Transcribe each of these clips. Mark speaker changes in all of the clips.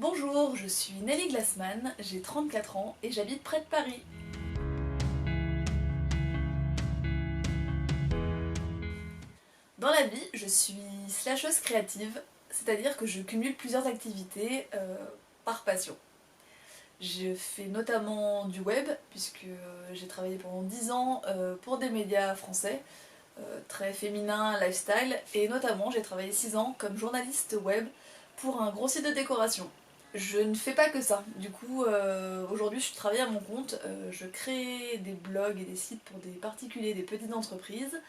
Speaker 1: Bonjour, je suis Nelly Glassman, j'ai 34 ans et j'habite près de Paris. Dans la vie, je suis slasheuse créative, c'est-à-dire que je cumule plusieurs activités par passion. Je fais notamment du web, puisque j'ai travaillé pendant 10 ans pour des médias français, très féminins, lifestyle, et notamment j'ai travaillé 6 ans comme journaliste web pour un gros site de décoration. Je ne fais pas que ça. Du coup, aujourd'hui, je travaille à mon compte. Je crée des blogs et des sites pour des particuliers, des petites entreprises.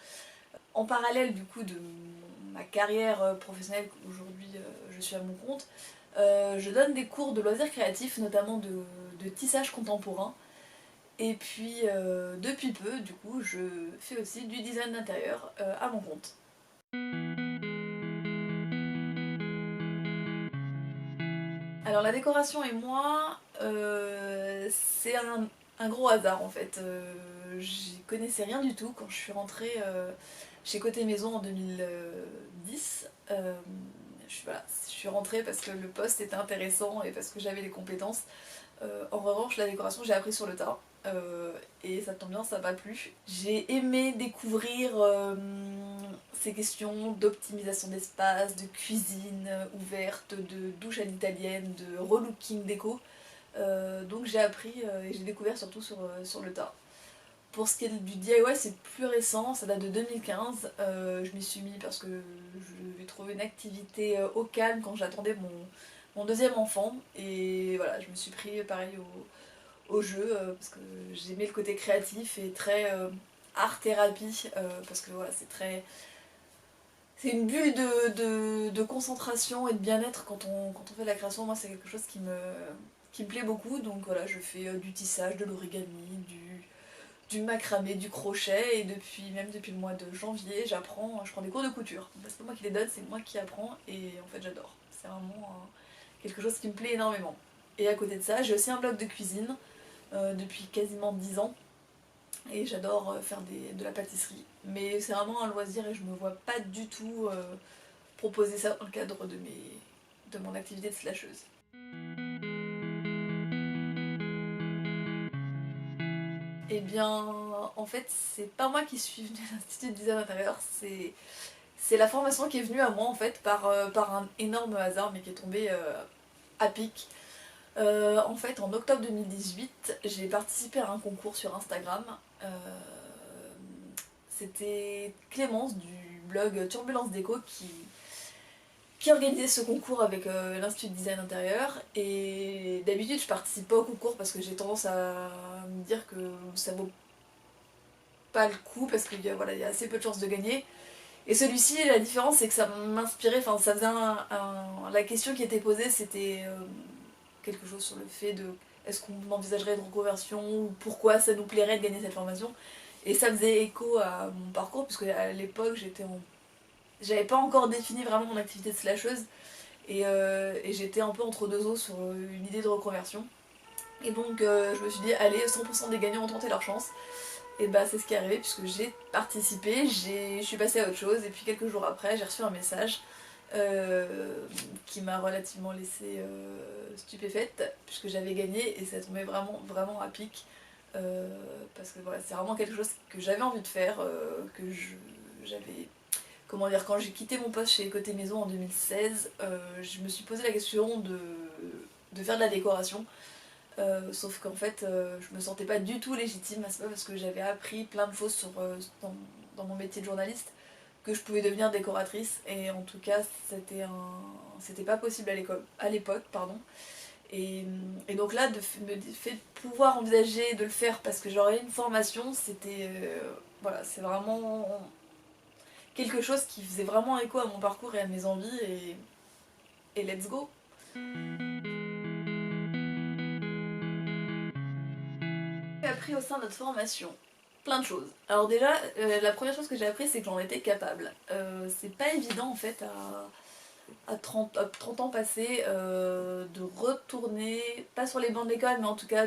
Speaker 1: En parallèle, du coup, de ma carrière professionnelle, aujourd'hui, je suis à mon compte. Je donne des cours de loisirs créatifs, notamment de tissage contemporain. Et puis, depuis peu, du coup, je fais aussi du design d'intérieur à mon compte. Alors la décoration et moi, c'est un gros hasard en fait. J'y connaissais rien du tout quand je suis rentrée chez Côté Maison en 2010. Je suis rentrée parce que le poste était intéressant et parce que j'avais les compétences. En revanche, la décoration, j'ai appris sur le tas. Et ça tombe bien, ça m'a plu. J'ai aimé découvrir ces questions d'optimisation d'espace, de cuisine ouverte, de douche à l'italienne, de relooking déco. Donc j'ai appris et j'ai découvert surtout sur le tas. Pour ce qui est du DIY, c'est plus récent, ça date de 2015. Je m'y suis mis parce que je vais trouver une activité au calme quand j'attendais mon deuxième enfant. Et voilà, je me suis pris pareil au jeu parce que j'aimais le côté créatif et très art thérapie parce que voilà, c'est une bulle de concentration et de bien-être quand on fait de la création. Moi, c'est quelque chose qui me plaît beaucoup. Donc voilà, je fais du tissage, de l'origami, du macramé, du crochet. Et même depuis le mois de janvier, je prends des cours de couture. C'est pas moi qui les donne, c'est moi qui apprends. Et en fait, j'adore. C'est vraiment quelque chose qui me plaît énormément. Et à côté de ça, j'ai aussi un blog de cuisine depuis quasiment 10 ans. Et j'adore faire de la pâtisserie. Mais c'est vraiment un loisir et je me vois pas du tout proposer ça dans le cadre de mon activité de slasheuse. Eh bien, en fait, c'est pas moi qui suis venue à l'Institut de design intérieur, c'est la formation qui est venue à moi en fait par un énorme hasard mais qui est tombé à pic. En fait, en octobre 2018, j'ai participé à un concours sur Instagram. Euh, C'était Clémence du blog Turbulence Déco qui organisait ce concours avec l'Institut de Design Intérieur. Et d'habitude, je participe pas au concours parce que j'ai tendance à me dire que ça vaut pas le coup parce qu'il y a, voilà, il y a assez peu de chances de gagner. Et celui-ci, la différence, c'est que ça m'inspirait, enfin, ça faisait la question qui était posée, c'était quelque chose sur le fait de est-ce qu'on envisagerait une reconversion ou pourquoi ça nous plairait de gagner cette formation. Et ça faisait écho à mon parcours, puisque à l'époque, j'avais pas encore défini vraiment mon activité de slasheuse, et j'étais un peu entre deux eaux sur une idée de reconversion. Et donc, je me suis dit, allez, 100% des gagnants ont tenté leur chance. Et bah c'est ce qui est arrivé puisque j'ai participé, je suis passée à autre chose et puis quelques jours après j'ai reçu un message qui m'a relativement laissée stupéfaite puisque j'avais gagné et ça tombait vraiment vraiment à pic parce que voilà c'est vraiment quelque chose que j'avais envie de faire, j'avais comment dire quand j'ai quitté mon poste chez Côté Maison en 2016, je me suis posé la question de faire de la décoration. Sauf qu'en fait, je me sentais pas du tout légitime. C'est pas parce que j'avais appris plein de choses dans mon métier de journaliste que je pouvais devenir décoratrice. Et en tout cas, c'était pas possible à l'époque, pardon. Et donc là, me fait de pouvoir envisager de le faire parce que j'aurais une formation, voilà, c'est vraiment quelque chose qui faisait vraiment écho à mon parcours et à mes envies. Et let's go! J'ai appris au sein de notre formation plein de choses. Alors déjà, la première chose que j'ai appris, c'est que j'en étais capable. C'est pas évident en fait à 30 ans passés de retourner, pas sur les bancs de l'école, mais en tout cas à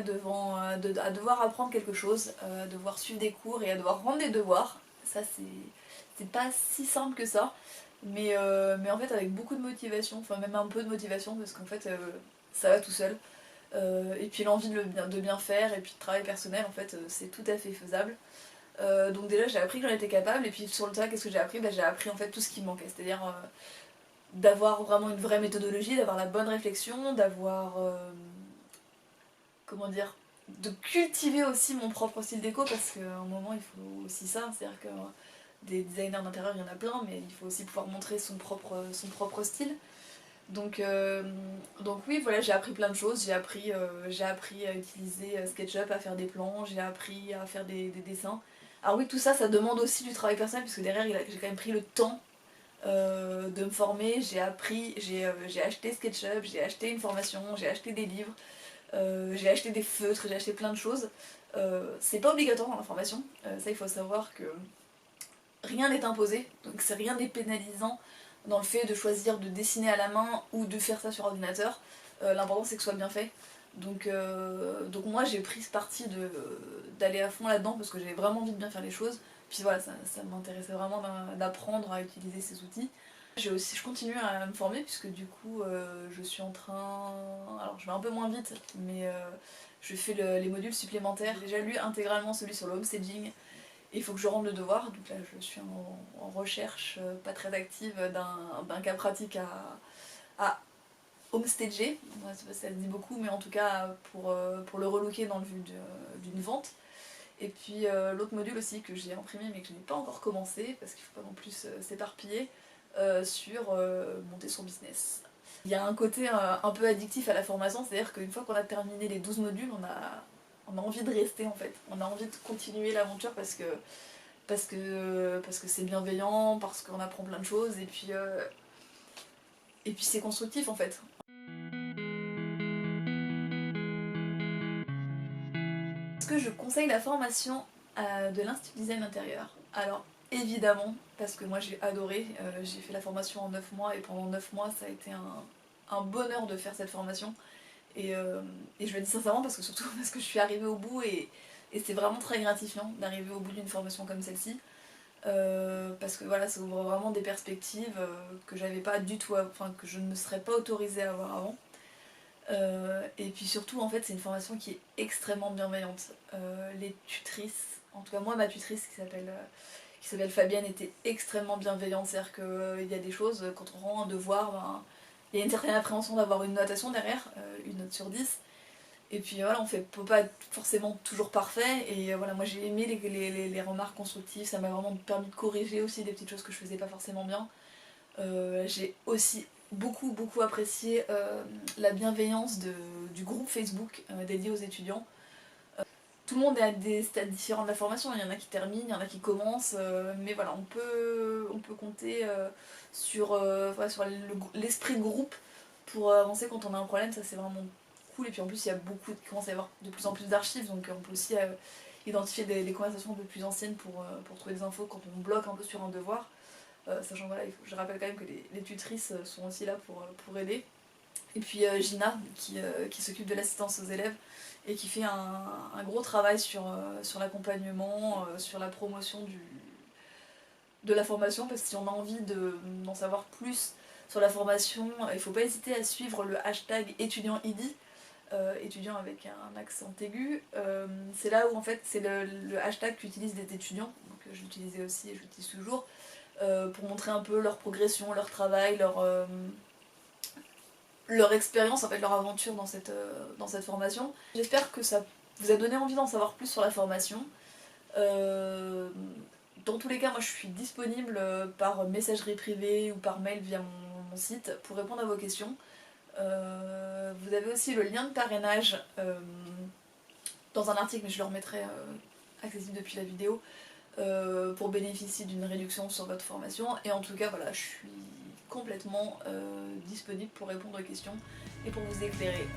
Speaker 1: devoir apprendre quelque chose, à devoir suivre des cours et à devoir rendre des devoirs. Ça c'est pas si simple que ça, mais en fait avec beaucoup de motivation, enfin même un peu de motivation parce qu'en fait ça va tout seul. Et puis l'envie de bien faire, et puis de travail personnel, en fait, c'est tout à fait faisable. Donc déjà j'ai appris que j'en étais capable, et puis sur le tas, qu'est-ce que j'ai appris? J'ai appris en fait tout ce qui me manquait, c'est-à-dire d'avoir vraiment une vraie méthodologie, d'avoir la bonne réflexion, d'avoir... comment dire, de cultiver aussi mon propre style déco, parce qu'à un moment il faut aussi ça, c'est-à-dire que des designers d'intérieur il y en a plein, mais il faut aussi pouvoir montrer son propre style. Donc oui, voilà, j'ai appris plein de choses, j'ai appris à utiliser SketchUp, à faire des plans, j'ai appris à faire des dessins. Alors oui, tout ça, ça demande aussi du travail personnel, puisque derrière j'ai quand même pris le temps de me former, j'ai acheté SketchUp, j'ai acheté une formation, j'ai acheté des livres, j'ai acheté des feutres, j'ai acheté plein de choses. C'est pas obligatoire dans la formation, ça il faut savoir que rien n'est imposé, donc rien n'est pénalisant dans le fait de choisir de dessiner à la main ou de faire ça sur ordinateur. L'important c'est que ce soit bien fait. Donc moi j'ai pris ce parti d'aller à fond là-dedans parce que j'avais vraiment envie de bien faire les choses. Puis voilà, ça m'intéressait vraiment d'apprendre à utiliser ces outils. Je continue à me former puisque du coup je suis en train... Alors je vais un peu moins vite, mais je fais les modules supplémentaires. J'ai déjà lu intégralement celui sur le homestaging. Il faut que je rende le devoir, donc là je suis en recherche pas très active d'un cas pratique à homestager. Ouais, ça se dit beaucoup, mais en tout cas pour le relooker dans le but d'une vente. Et puis l'autre module aussi que j'ai imprimé mais que je n'ai pas encore commencé, parce qu'il ne faut pas non plus s'éparpiller, sur monter son business. Il y a un côté un peu addictif à la formation, c'est-à-dire qu'une fois qu'on a terminé les 12 modules, on a envie de rester en fait. On a envie de continuer l'aventure parce que c'est bienveillant, parce qu'on apprend plein de choses, et puis c'est constructif en fait. Est-ce que je conseille la formation de l'Institut Design Intérieur? Alors évidemment, parce que moi j'ai adoré, j'ai fait la formation en 9 mois et pendant 9 mois ça a été un bonheur de faire cette formation. Et je le dis sincèrement parce que surtout parce que je suis arrivée au bout et c'est vraiment très gratifiant d'arriver au bout d'une formation comme celle-ci. Parce que voilà, ça ouvre vraiment des perspectives que j'avais pas du tout, enfin que je ne me serais pas autorisée à avoir avant. Et puis surtout en fait c'est une formation qui est extrêmement bienveillante. Les tutrices, en tout cas moi ma tutrice qui s'appelle Fabienne était extrêmement bienveillante, c'est-à-dire qu'il y a des choses, quand on rend un devoir, ben, il y a une certaine appréhension d'avoir une notation derrière, une note sur 10. Et puis voilà, peut pas être forcément toujours parfait, et voilà, moi j'ai aimé les remarques constructives, ça m'a vraiment permis de corriger aussi des petites choses que je faisais pas forcément bien. J'ai aussi beaucoup apprécié la bienveillance du groupe Facebook dédié aux étudiants. Tout le monde est à des stades différents de la formation, il y en a qui terminent, il y en a qui commencent, mais voilà, on peut compter voilà, sur l'esprit de groupe pour avancer quand on a un problème, ça c'est vraiment cool. Et puis en plus il y a il commence à y avoir de plus en plus d'archives, donc on peut aussi identifier des conversations un peu plus anciennes pour trouver des infos quand on bloque un peu sur un devoir. Sachant voilà, je rappelle quand même que les tutrices sont aussi là pour aider. Et puis Gina qui s'occupe de l'assistance aux élèves et qui fait un gros travail sur l'accompagnement, sur la promotion de la formation, parce que si on a envie d'en savoir plus sur la formation, il ne faut pas hésiter à suivre le hashtag étudiant-ID, étudiant avec un accent aigu. C'est là où en fait c'est le hashtag qu'utilisent des étudiants, donc je l'utilisais aussi et je l'utilise toujours, pour montrer un peu leur progression, leur travail, leur expérience, en fait, leur aventure dans cette formation. J'espère que ça vous a donné envie d'en savoir plus sur la formation. Dans tous les cas, moi je suis disponible par messagerie privée ou par mail via mon site pour répondre à vos questions. Vous avez aussi le lien de parrainage dans un article, mais je le remettrai accessible depuis la vidéo, pour bénéficier d'une réduction sur votre formation. Et en tout cas, voilà, je suis complètement disponible pour répondre aux questions et pour vous éclairer.